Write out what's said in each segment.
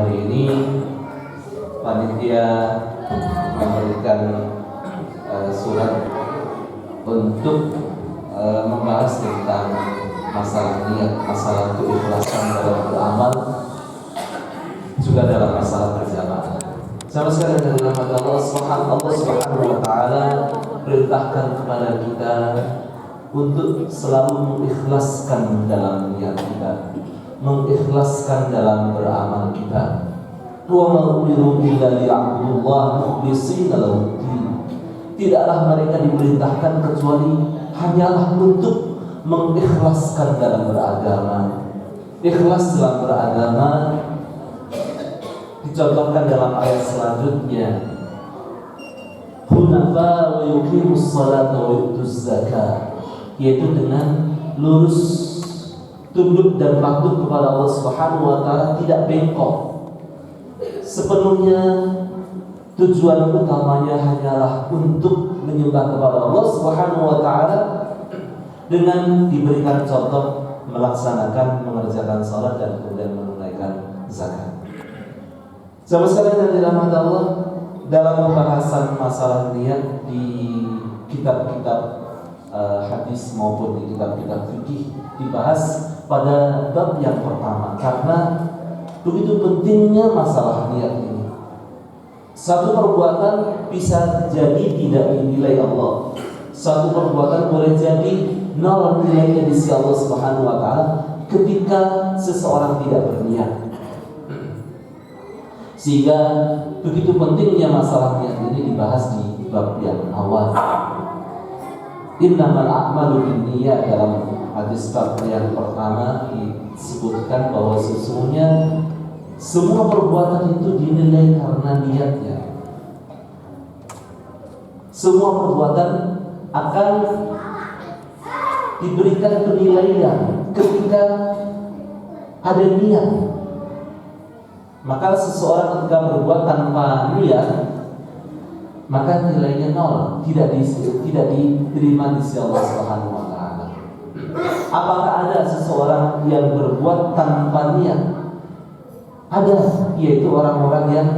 hari ini panitia memberikan surat untuk membahas tentang masalah niat, masalah keikhlasan dalam beramal, juga dalam masalah berjamaah. Sama sekali dalam Allah Subhanahu wa Ta'ala perintahkan kepada kita untuk selalu mengikhlaskan dalam niat kita, mengikhlaskan dalam beramal kita. Wa ma umiru illa liya'budullaha mukhlishina lahu-d-din. Tidaklah mereka diperintahkan kecuali hanyalah untuk mengikhlaskan dalam beragama. Ikhlas dalam beragama dicontohkan dalam ayat selanjutnya, hunafa wa yuqimus salata wa yutuz zakah, yaitu dengan lurus, tunduk dan patuh kepada Allah Subhanahu wa Ta'ala, tidak bengkok. Sepenuhnya tujuan utamanya hanyalah untuk menyembah kepada Allah Subhanahu wa Ta'ala dengan diberikan contoh melaksanakan, mengerjakan salat dan kemudian menunaikan zakat. Sama sekali dan dirahmati Allah, dalam pembahasan masalah niat di kitab-kitab hadis maupun di kitab-kitab fikih dibahas pada bab yang pertama, karena begitu pentingnya masalah niat ini. Satu perbuatan bisa jadi tidak dinilai Allah, satu perbuatan boleh jadi nol nilainya di sisi Allah Subhanahu wa Ta'ala ketika seseorang tidak berniat. Sehingga begitu pentingnya masalah niat ini dibahas di bab yang awal. Innamal a'malu binniyat, dalam hadis bab yang pertama disebutkan bahwa sesungguhnya semua perbuatan itu dinilai karena niatnya. Semua perbuatan akan diberikan penilaian ketika ada niat. Maka seseorang ketika berbuat tanpa niat, maka nilainya nol, tidak diterima di sisi Allah Subhanahu wa Ta'ala. Apakah ada seseorang yang berbuat tanpa niat? Ada, yaitu orang-orang yang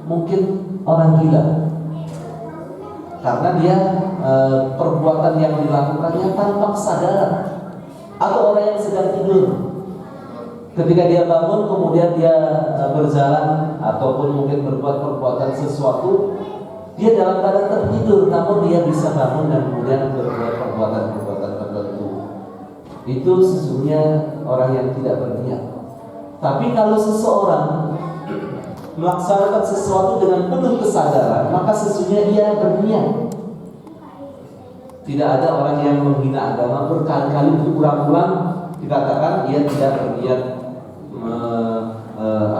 mungkin orang gila, karena dia perbuatan yang dilakukannya tanpa kesadaran, atau orang yang sedang tidur. Ketika dia bangun kemudian dia berjalan ataupun mungkin berbuat perbuatan sesuatu, dia dalam keadaan tertidur, namun dia bisa bangun dan kemudian berbuat perbuatan-perbuatan tertentu. Itu sesungguhnya orang yang tidak berniat. Tapi kalau seseorang melaksanakan sesuatu dengan penuh kesadaran, maka sesungguhnya dia berniat. Tidak ada orang yang menghina agama berkali-kali berulang-ulang dikatakan dia tidak berniat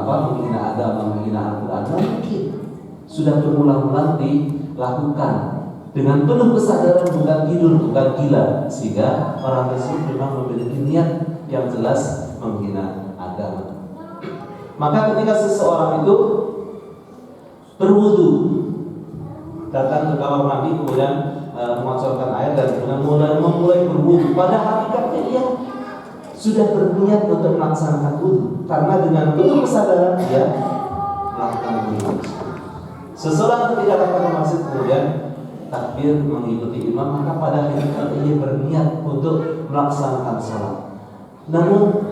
menghina agama, menghina Al-Quran. Mungkin sudah berulang-ulang dilakukan dengan penuh kesadaran, bukan tidur, bukan gila, sehingga orang tersebut memang memiliki niat yang jelas menghina agama. Maka ketika seseorang itu berwudu, datang ke kamar mandi kemudian mengocorkan air dan kemudian memulai berwudu, pada hakikatnya dia sudah berniat untuk melaksanakan wudu, karena dengan penuh kesadaran dia melakukan wudu. Seseorang ketika datang ke masjid kemudian takbir mengikuti imam, maka pada hakikatnya ia berniat untuk melaksanakan salat. Namun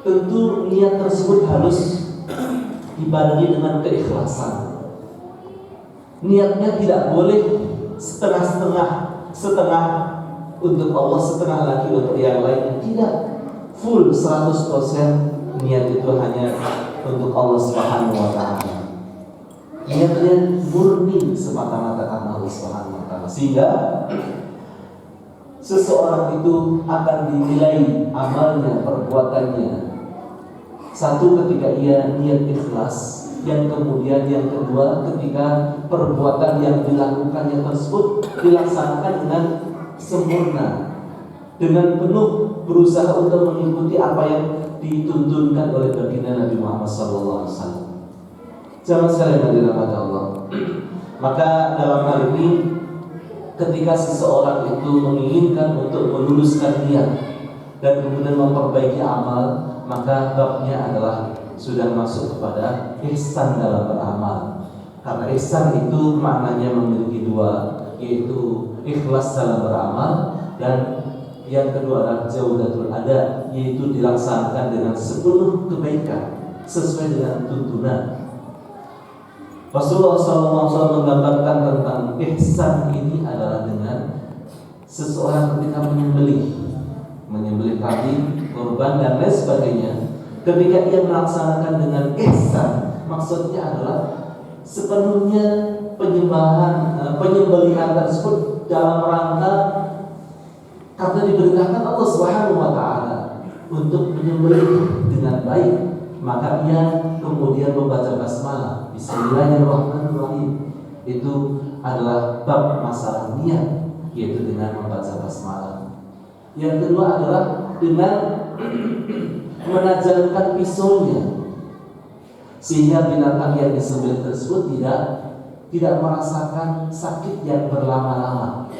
tentu niat tersebut harus dibarengi dengan keikhlasan. Niatnya tidak boleh setengah untuk Allah, setengah lagi untuk yang lain. Tidak, full 100% niat itu hanya untuk Allah Subhanahu wa Ta'ala. Niatnya murni semata-mata karena Allah Subhanahu wa Ta'ala, sehingga seseorang itu akan dinilai amalnya, perbuatannya. Satu, ketika ia niat ikhlas, yang kemudian yang kedua ketika perbuatan yang dilakukannya tersebut dilaksanakan dengan sempurna, dengan penuh berusaha untuk mengikuti apa yang dituntunkan oleh baginda Nabi Muhammad SAW. Jangan sekali yang dirahmati Allah. Maka dalam hal ini, ketika seseorang itu menginginkan untuk meluluskan niat dan kemudian memperbaiki amal, maka babnya adalah sudah masuk kepada ihsan dalam beramal. Karena ihsan itu maknanya memiliki dua, yaitu ikhlas dalam beramal, dan yang kedua adalah jaudatul ada, yaitu dilaksanakan dengan sepenuh kebaikan sesuai dengan tuntunan. Rasulullah SAW menggambarkan tentang ihsan ini adalah dengan seseorang ketika menyembelih kambing, korban dan lain sebagainya. Ketika ia melaksanakan dengan ihsan, maksudnya adalah sepenuhnya penyembelihan tersebut dalam rangka karena diperintahkan Allah Subhanahu wa taala untuk menyembelih dengan baik, maka ia kemudian membaca basmalah, Bismillahirrahmanirrahim. Itu adalah bab masalah niat, yaitu dengan membaca basmalah. Yang kedua adalah dengan menajamkan pisaunya, sehingga binatang yang disembelih tersebut tidak merasakan sakit yang berlama-lama.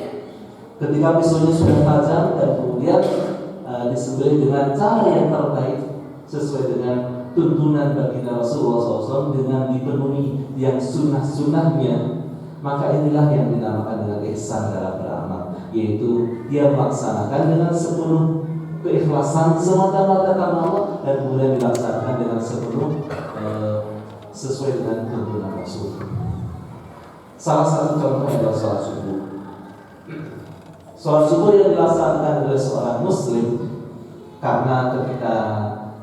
Ketika pisaunya sudah tajam dan kemudian disembelih dengan cara yang terbaik sesuai dengan tuntunan baginda Rasulullah SAW dengan dipenuhi yang sunnah-sunnahnya, maka inilah yang dinamakan dengan ihsan dalam beramal, yaitu dia melaksanakan dengan sepenuh keikhlasan semata-mata karena Allah, dan kemudian dilaksanakan dengan sepenuh sesuai dengan tuntunan Rasul. Salah satu contohnya adalah sholat subuh. Sholat subuh yang dilaksanakan oleh seorang muslim, karena ketika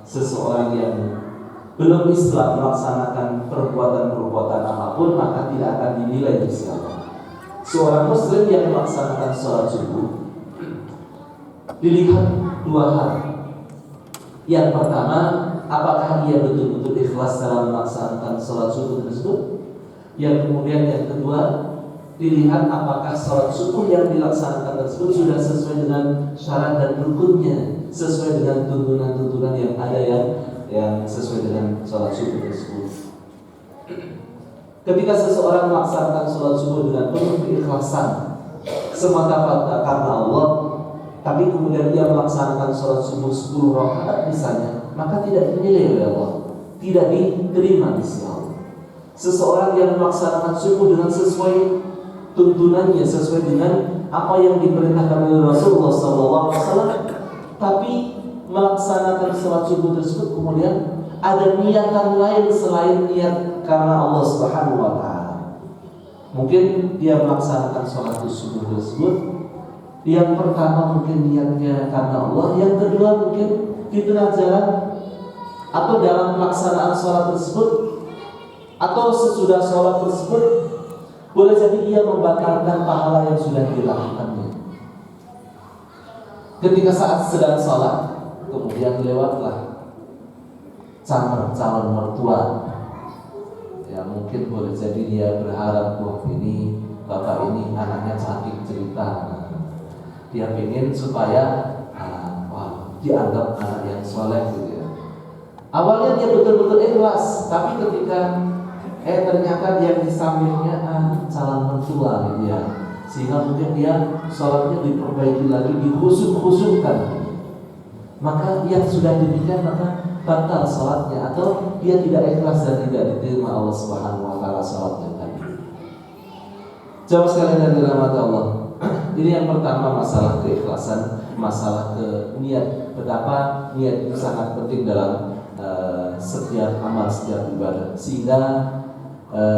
seseorang yang belum Islam melaksanakan perbuatan-perbuatan apapun, maka tidak akan dinilai di sisi Allah. Seorang muslim yang melaksanakan sholat subuh dilihat dua hal. Yang pertama, apakah ia betul-betul ikhlas dalam melaksanakan sholat subuh tersebut? Yang kemudian yang kedua, dilihat apakah sholat subuh yang dilaksanakan tersebut sudah sesuai dengan syarat dan rukunnya, sesuai dengan tuntunan-tuntunan yang ada yang sesuai dengan sholat subuh tersebut. Ketika seseorang melaksanakan sholat subuh dengan penuh keikhlasan semata-mata karena Allah, tapi kemudian dia melaksanakan sholat subuh 10 rakaat misalnya, maka tidak dinilai oleh Allah, tidak diterima di sisi Allah. Seseorang yang melaksanakan subuh dengan sesuai tuntunannya, sesuai dengan apa yang diperintahkan oleh Rasulullah SAW, tapi melaksanakan sholat subuh tersebut kemudian ada niatan lain selain niat karena Allah Subhanahu wa taala. Mungkin dia melaksanakan sholat subuh tersebut, yang pertama mungkin niatnya karena Allah, yang kedua mungkin di tengah jalan atau dalam pelaksanaan sholat tersebut atau sesudah sholat tersebut, boleh jadi ia membatalkan pahala yang sudah dilakukannya. Ketika saat sedang sholat, kemudian lewatlah calon mertua, ya mungkin boleh jadi dia berharap, wah ini bapak ini anaknya cantik cerita, dia ingin supaya dianggap anak yang soleh gitu ya. Awalnya dia betul-betul ikhlas, tapi ketika ternyata dia di sampingnya calon mertua gitu ya, sehingga mungkin dia sholatnya diperbaiki lagi, dikhusyuk-khusyukkan, maka yang sudah demikian maka batal sholatnya, atau dia tidak ikhlas dan tidak diterima Allah Subhanahu wa taala sholatnya tadi. Jawab sekalian dari rahmat Allah. Ini yang pertama, masalah keikhlasan, masalah ke niat. Betapa niat itu sangat penting dalam setiap amal, setiap ibadah, sehingga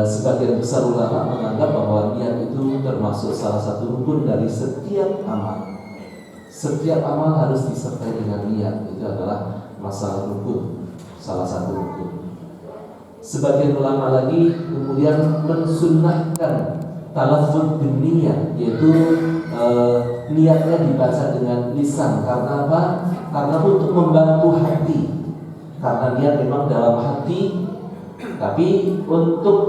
sebagian besar ulama menganggap bahwa niat itu termasuk salah satu rukun dari setiap amal. Setiap amal harus disertai dengan niat. Itu adalah masalah rukun, salah satu rukun. Sebagian ulama lagi kemudian mensunnahkan talaffuz bin niyat, yaitu niatnya dibaca dengan lisan. Karena apa? Karena untuk membantu hati. Karena niat memang dalam hati, tapi untuk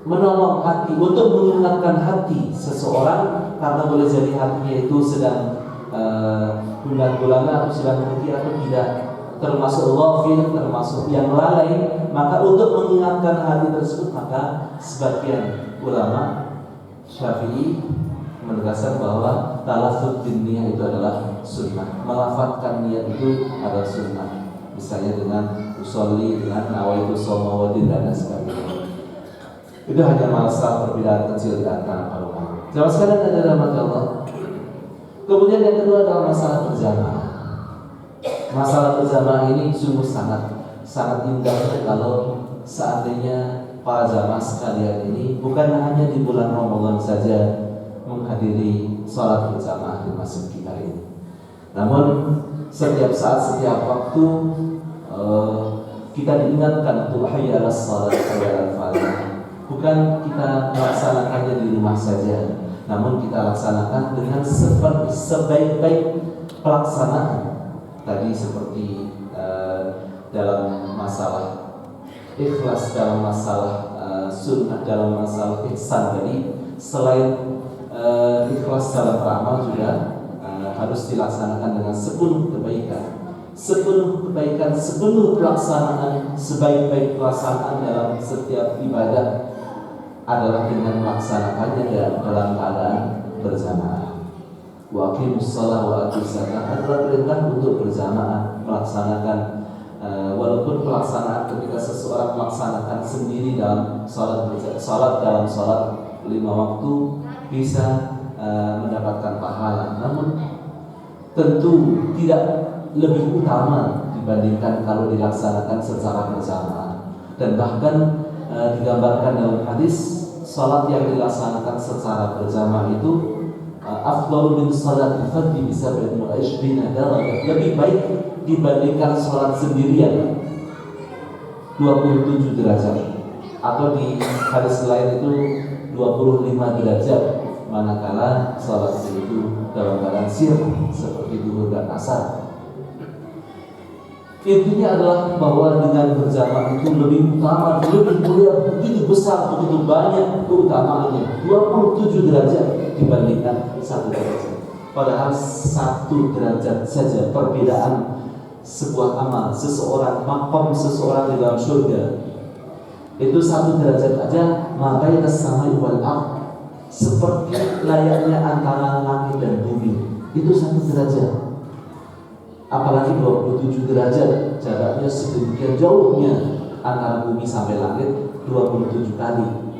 menolong hati, untuk mengingatkan hati seseorang, karena boleh jadi hatinya itu sedang bulan-bulanan atau sedang rugi atau tidak, termasuk ghafil, termasuk yang lalai, maka untuk mengingatkan hati tersebut, maka sebagian ulama Syafi'i menegaskan bahwa talaffuz bin niyah itu adalah sunnah. Melafadzkan niat itu adalah sunnah. Misalnya dengan usolli dengan nawaitu shoma wadin dan sebagainya. Itu hanya masalah perbedaan kecil di antara para ulama. Jamaah sekalian ada rahmat Allah. Kemudian yang kedua adalah masalah berjamaah. Masalah berjamaah ini sungguh sangat indahnya kalau seandainya para jamaah sekalian ini bukan hanya di bulan Ramadan saja menghadiri sholat berjamaah di masjid kita ini, namun setiap saat, setiap waktu kita diingatkan untuk hayya 'alas shalah, hayya 'alal falah. Bukan kita melaksanakannya di rumah saja, namun kita laksanakan dengan sebaik-baik pelaksanaan. Tadi seperti dalam masalah ikhlas, dalam masalah sunnah, dalam masalah ihsan tadi, selain ikhlas dalam beramal juga harus dilaksanakan dengan sepenuh kebaikan. Sepenuh kebaikan, sepenuh pelaksanaan, sebaik-baik pelaksanaan dalam setiap ibadah adalah dengan melaksanakannya dalam keadaan berjamaah. Wa aqimus shalah wa atuz zakah adalah perintah untuk berjamaah melaksanakan, walaupun pelaksanaan ketika seseorang melaksanakan sendiri dalam salat dalam salat 5 waktu bisa mendapatkan pahala, namun tentu tidak lebih utama dibandingkan kalau dilaksanakan secara berjamaah. Dan bahkan digambarkan dalam hadis, salat yang dilaksanakan secara berjamaah itu afdalu min salatil fardhi bi 27 darajah, lebih baik dibandingkan salat sendirian 27 derajat, atau di hadis lain itu 25 derajat manakala salat itu dalam keadaan sirr seperti zuhur dan asar. Intinya adalah bahwa dengan berjamaah itu lebih utama, lebih mulia, begitu besar, begitu banyak keutamaannya, 27 derajat dibandingkan 1 derajat. Padahal 1 derajat saja perbedaan sebuah amal seseorang, maqam seseorang di dalam surga itu 1 derajat aja, maka as-samai wal ardh, seperti layaknya antara langit dan bumi, itu 1 derajat. Apalagi 27 derajat, jaraknya sedemikian jauhnya antara bumi sampai langit 27 kali.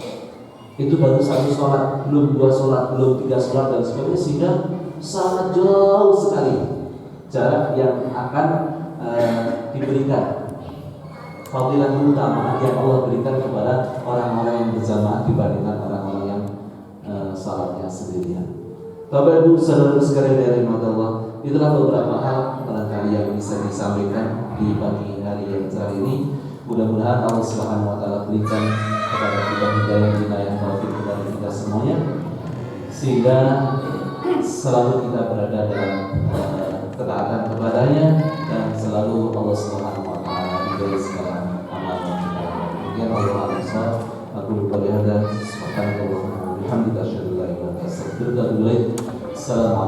Itu baru 1 sholat, belum 2 sholat, belum 3 sholat dan sebagainya, sehingga sangat jauh sekali jarak yang akan diberikan. Fadilah utama yang Allah berikan kepada orang-orang yang berjamaah dibandingkan orang-orang yang sholatnya sendirian. Bapak Ibu saudara sekalian dari Allah, itulah beberapa hal barangkali yang bisa disampaikan di pagi hari yang cerah ini. Mudah-mudahan Allah Subhanahu wa taala berikan kepada kita hidayah taufik kepada kita semuanya, sehingga selalu kita berada dalam ketaatan kepadanya, dan selalu Allah Subhanahu wa taala memberi segala amal kita. Demikian Allah Subhanahu. Aku lupa ada subhanallah wa bihamdihi asyhadu an la ilaha illa anta astaghfiruka wa atubu ilaik. Assalamualaikum